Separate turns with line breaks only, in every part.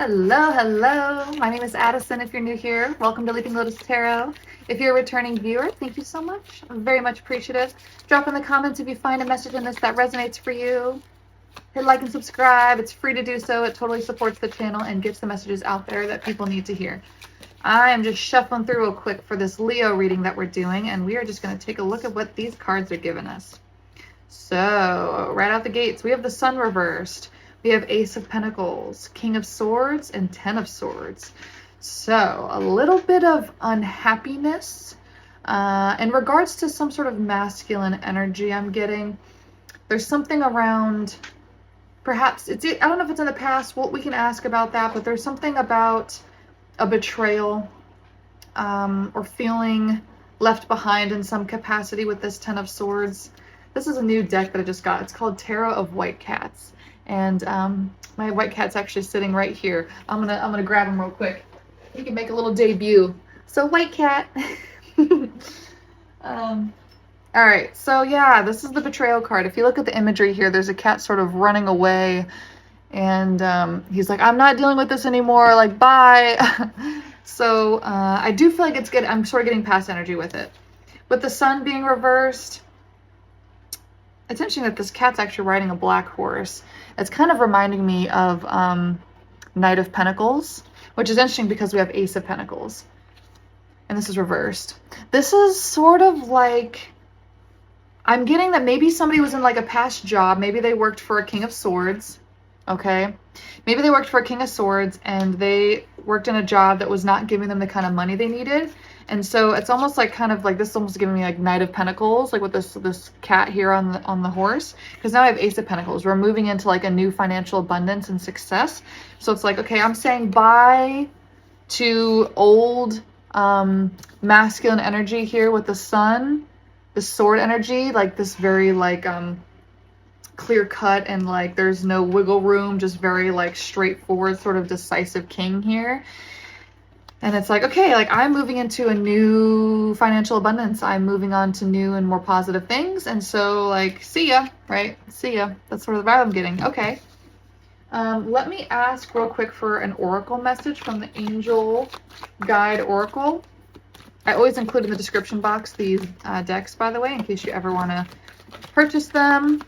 Hello, hello. My name is Addison if you're new here. Welcome to Leaping Lotus Tarot. If you're a returning viewer, thank you so much. I'm very much appreciative. Drop in the comments if you find a message in this that resonates for you. Hit like and subscribe. It's free to do so. It totally supports the channel and gets the messages out there that people need to hear. I am just shuffling through real quick for this Leo reading that we're doing, and we are just going to take a look at what these cards are giving us. So, right out the gates, we have the Sun reversed. We have Ace of Pentacles, King of Swords, and Ten of Swords. So, a little bit of unhappiness in regards to some sort of masculine energy I'm getting. There's something around, perhaps, I don't know if it's in the past, we can ask about that, but there's something about a betrayal or feeling left behind in some capacity with this Ten of Swords. This is a new deck that I just got. It's called Tarot of White Cats. And my white cat's actually sitting right here. I'm gonna grab him real quick. He can make a little debut. So white cat. All right, so yeah, this is the betrayal card. If you look at the imagery here, there's a cat sort of running away, and he's like, I'm not dealing with this anymore, like, bye. So I do feel like it's good. I'm sort of getting past energy with it. With the Sun being reversed, it's interesting that this cat's actually riding a black horse. It's kind of reminding me of Knight of Pentacles, which is interesting because we have Ace of Pentacles. And this is reversed. This is sort of like, I'm getting that maybe somebody was in like a past job. Maybe they worked for a King of Swords. Okay. Maybe they worked for a King of Swords and they worked in a job that was not giving them the kind of money they needed. And so it's almost like kind of like this is almost giving me like Knight of Pentacles, like with this cat here on the horse. Because now I have Ace of Pentacles. We're moving into like a new financial abundance and success. So it's like, okay, I'm saying bye to old masculine energy here with the Sun, the sword energy, like this very like clear cut and like there's no wiggle room, just very like straightforward sort of decisive king here. And it's like, okay, like I'm moving into a new financial abundance. I'm moving on to new and more positive things. And so like, see ya, right? See ya. That's sort of the vibe I'm getting. Okay. Let me ask real quick for an oracle message from the Angel Guide Oracle. I always include in the description box these decks, by the way, in case you ever want to purchase them.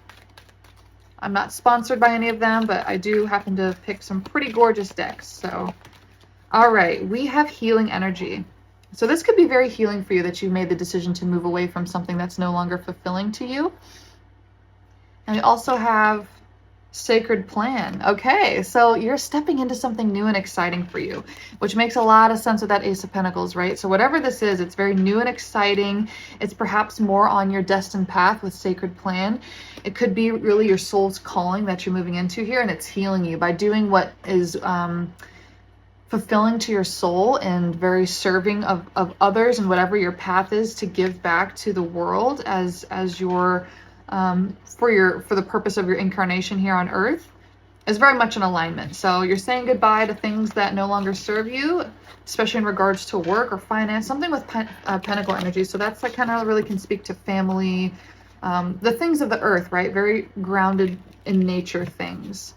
I'm not sponsored by any of them, but I do happen to pick some pretty gorgeous decks. So, all right, we have healing energy. So this could be very healing for you that you made the decision to move away from something that's no longer fulfilling to you. And we also have sacred plan. Okay, so you're stepping into something new and exciting for you, which makes a lot of sense with that Ace of Pentacles, right? So whatever this is, it's very new and exciting. It's perhaps more on your destined path with sacred plan. It could be really your soul's calling that you're moving into here, and it's healing you by doing what is fulfilling to your soul and very serving of others, and whatever your path is to give back to the world as your for the purpose of your incarnation here on earth is very much in alignment. So you're saying goodbye to things that no longer serve you, especially in regards to work or finance, something with pentacle energy. So that's like kind of really can speak to family, the things of the earth, right? Very grounded in nature things.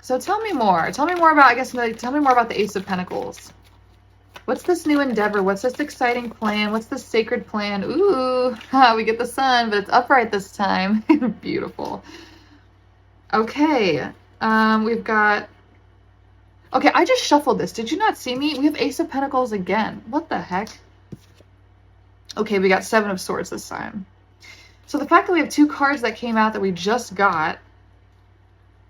So tell me more. Tell me more about, I guess, tell me more about the Ace of Pentacles. What's this new endeavor? What's this exciting plan? What's this sacred plan? Ooh, we get the Sun, but it's upright this time. Beautiful. Okay, we've got... Okay, I just shuffled this. Did you not see me? We have Ace of Pentacles again. What the heck? Okay, we got Seven of Swords this time. So the fact that we have two cards that came out that we just got,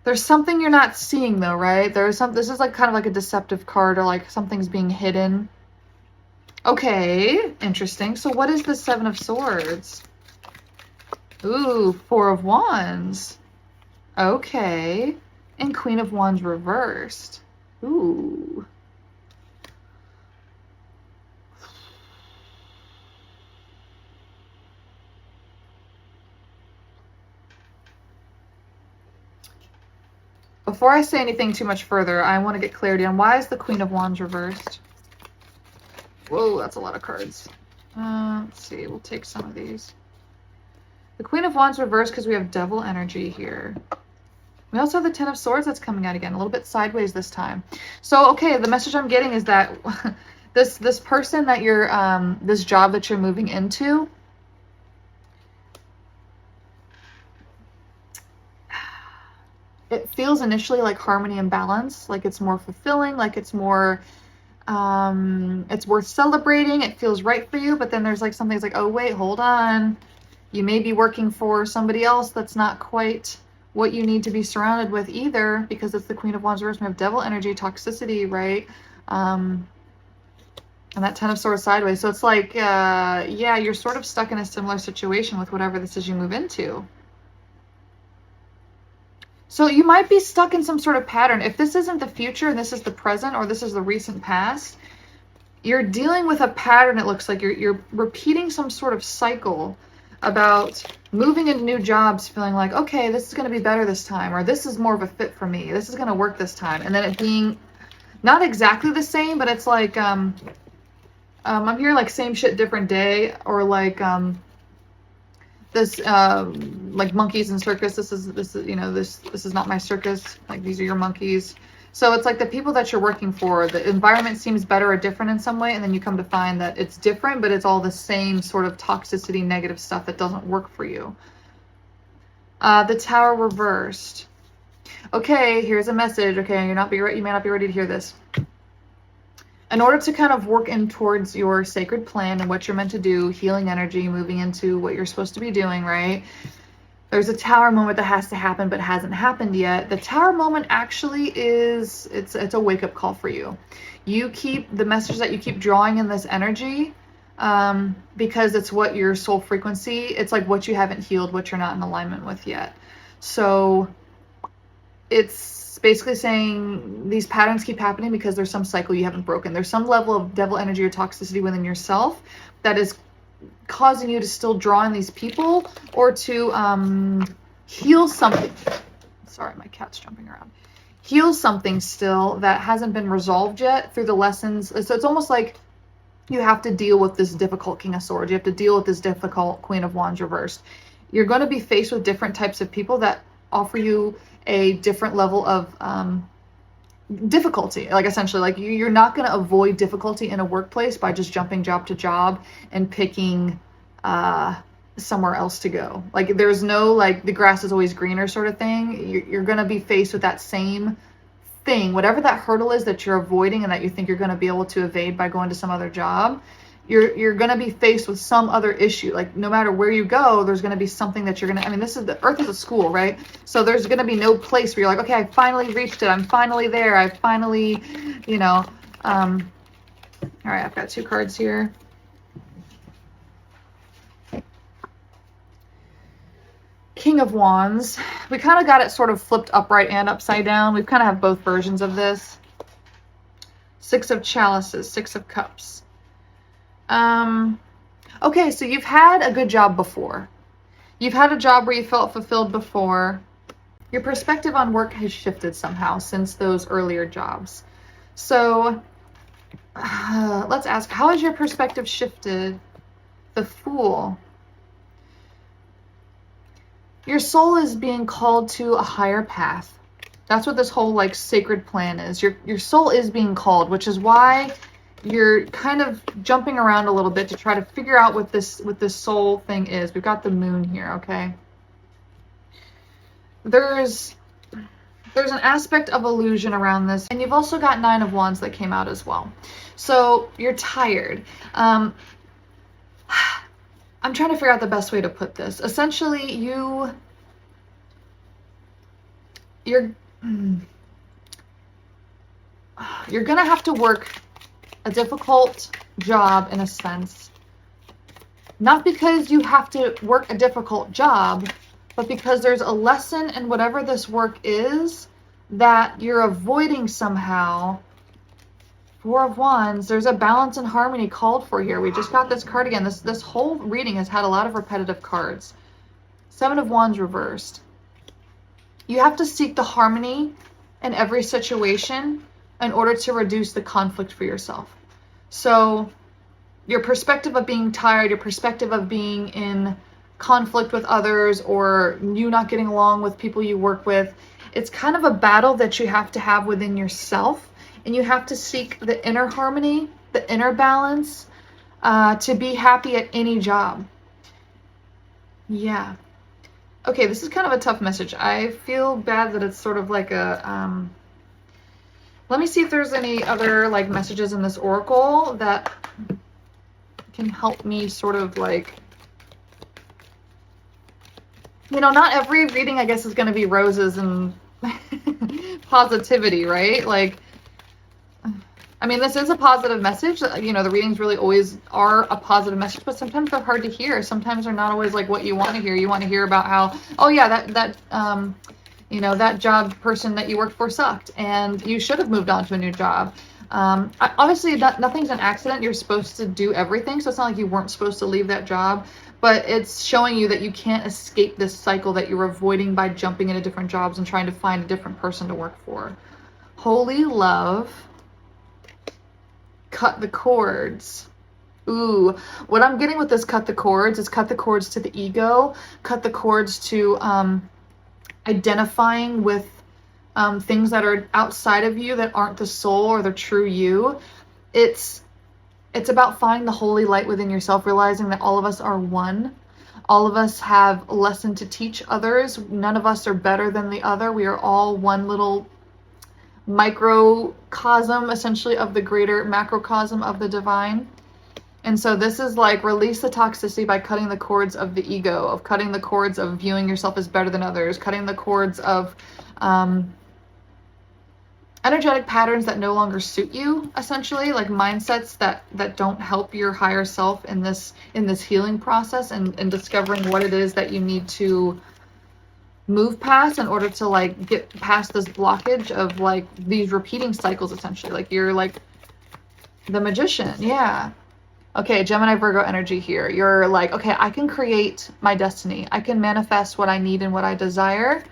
there's something you're not seeing though, right? This is like kind of like a deceptive card, or like something's being hidden. Okay, interesting. So what is the Seven of Swords? Ooh, Four of Wands. Okay. And Queen of Wands reversed. Ooh. Before I say anything too much further, I want to get clarity on why is the Queen of Wands reversed? Whoa, that's a lot of cards. Let's see, we'll take some of these. The Queen of Wands reversed because we have Devil energy here. We also have the Ten of Swords that's coming out again, a little bit sideways this time. So, okay, the message I'm getting is that this person that you're, this job that you're moving into, it feels initially like harmony and balance, like it's more fulfilling, like it's more, it's worth celebrating, it feels right for you, but then there's like something's like, oh wait, hold on. You may be working for somebody else that's not quite what you need to be surrounded with either, because it's the Queen of Wands reverse. We have devil energy, toxicity, right? And that Ten of Swords sideways. So it's like, yeah, you're sort of stuck in a similar situation with whatever this is you move into. So you might be stuck in some sort of pattern. If this isn't the future and this is the present, or this is the recent past, you're dealing with a pattern. It looks like you're repeating some sort of cycle about moving into new jobs, feeling like, okay, this is going to be better this time, or this is more of a fit for me, this is going to work this time, and then it being not exactly the same, but it's like I'm hearing like same shit different day, or like this like monkeys in circus. This is you know, this is not my circus, like these are your monkeys. So it's like the people that you're working for, the environment seems better or different in some way, and then you come to find that it's different, but it's all the same sort of toxicity, negative stuff that doesn't work for you. The Tower reversed. Okay, here's a message. Okay, you may not be ready to hear this. In order to kind of work in towards your sacred plan and what you're meant to do, healing energy, moving into what you're supposed to be doing, right? There's a Tower moment that has to happen but hasn't happened yet. The Tower moment actually is, it's a wake-up call for you. You keep, the message that you keep drawing in this energy, because it's what your soul frequency, it's like what you haven't healed, what you're not in alignment with yet. So it's basically saying these patterns keep happening because there's some cycle you haven't broken. There's some level of devil energy or toxicity within yourself that is causing you to still draw in these people, or to heal something. Sorry, my cat's jumping around. Heal something still that hasn't been resolved yet through the lessons. So it's almost like you have to deal with this difficult King of Swords. You have to deal with this difficult Queen of Wands reversed. You're going to be faced with different types of people that offer you a different level of difficulty. Like essentially, like you're not going to avoid difficulty in a workplace by just jumping job to job and picking somewhere else to go. Like there's no like the grass is always greener sort of thing. You're going to be faced with that same thing, whatever that hurdle is that you're avoiding and that you think you're going to be able to evade by going to some other job. You're going to be faced with some other issue. Like no matter where you go, there's going to be something that you're going to, I mean, this is the earth is a school, right? So there's going to be no place where you're like, okay, I finally reached it. I'm finally there. I finally, you know, all right, I've got two cards here. King of Wands. We kind of got it sort of flipped upright and upside down. We kind of have both versions of this. Six of Chalices, Six of Cups. Okay, so you've had a good job before. You've had a job where you felt fulfilled before. Your perspective on work has shifted somehow since those earlier jobs. So let's ask, how has your perspective shifted? The Fool. Your soul is being called to a higher path. That's what this whole like sacred plan is. Your soul is being called, which is why you're kind of jumping around a little bit to try to figure out what this soul thing is. We've got the Moon here, okay? There's an aspect of illusion around this, and you've also got Nine of Wands that came out as well. So you're tired. I'm trying to figure out the best way to put this. Essentially, you're gonna have to work a difficult job in a sense, not because you have to work a difficult job, but because there's a lesson in whatever this work is that you're avoiding somehow. Four of Wands, there's a balance and harmony called for here. We just got this card again. This whole reading has had a lot of repetitive cards. Seven of Wands reversed. You have to seek the harmony in every situation in order to reduce the conflict for yourself. So your perspective of being tired, your perspective of being in conflict with others, or you not getting along with people you work with, It's kind of a battle that you have to have within yourself, and you have to seek the inner harmony, the inner balance, to be happy at any job. Yeah. Okay, this is kind of a tough message. I feel bad that it's sort of like a, let me see if there's any other like messages in this oracle that can help me sort of like, you know, not every reading I guess is going to be roses and positivity, right? Like, I mean, this is a positive message. You know, the readings really always are a positive message, but sometimes they're hard to hear. Sometimes they're not always like what you want to hear. You want to hear about how, oh yeah, you know, that job person that you worked for sucked and you should have moved on to a new job. Obviously, nothing's an accident. You're supposed to do everything. So it's not like you weren't supposed to leave that job, but it's showing you that you can't escape this cycle that you're avoiding by jumping into different jobs and trying to find a different person to work for. Holy love. Cut the cords. Ooh, what I'm getting with this cut the cords is cut the cords to the ego, cut the cords to identifying with things that are outside of you that aren't the soul or the true you. It's about finding the holy light within yourself, realizing that all of us are one. All of us have a lesson to teach others. None of us are better than the other. We are all one little microcosm, essentially, of the greater macrocosm of the divine. And so this is like release the toxicity by cutting the cords of the ego, of cutting the cords of viewing yourself as better than others, cutting the cords of energetic patterns that no longer suit you, essentially, like mindsets that don't help your higher self in this healing process and discovering what it is that you need to move past in order to like get past this blockage of like these repeating cycles, essentially. Like you're like the magician. Yeah. Okay, Gemini Virgo energy here. You're like, okay, I can create my destiny. I can manifest what I need and what I desire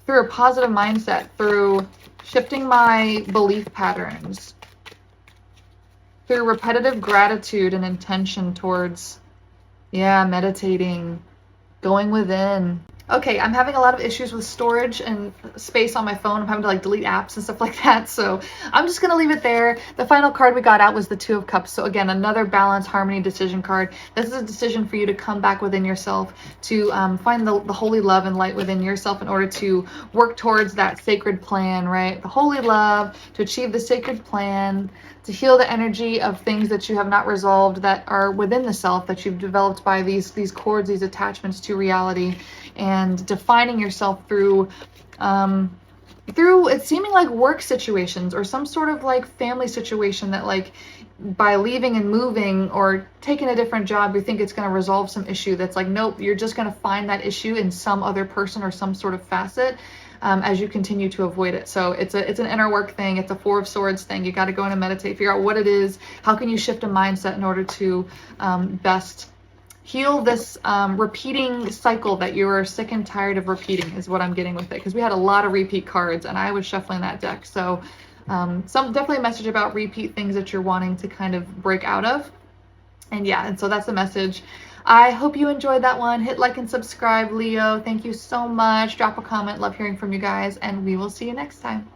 through a positive mindset, through shifting my belief patterns, through repetitive gratitude and intention towards, yeah, meditating, going within. Okay, I'm having a lot of issues with storage and space on my phone. I'm having to like delete apps and stuff like that. So I'm just going to leave it there. The final card we got out was the Two of Cups. So again, another balance, harmony, decision card. This is a decision for you to come back within yourself, to find the holy love and light within yourself in order to work towards that sacred plan, right? The holy love, to achieve the sacred plan, to heal the energy of things that you have not resolved that are within the self, that you've developed by these cords, these attachments to reality, and defining yourself through it seeming like work situations or some sort of like family situation that like by leaving and moving or taking a different job, you think it's going to resolve some issue that's like, nope, you're just going to find that issue in some other person or some sort of facet as you continue to avoid it. So it's an inner work thing. It's a Four of Swords thing. You got to go in and meditate, figure out what it is. How can you shift a mindset in order to best heal this repeating cycle that you are sick and tired of repeating, is what I'm getting with it. Because we had a lot of repeat cards and I was shuffling that deck. So definitely a message about repeat things that you're wanting to kind of break out of. And yeah, and so that's the message. I hope you enjoyed that one. Hit like and subscribe, Leo. Thank you so much. Drop a comment. Love hearing from you guys. And we will see you next time.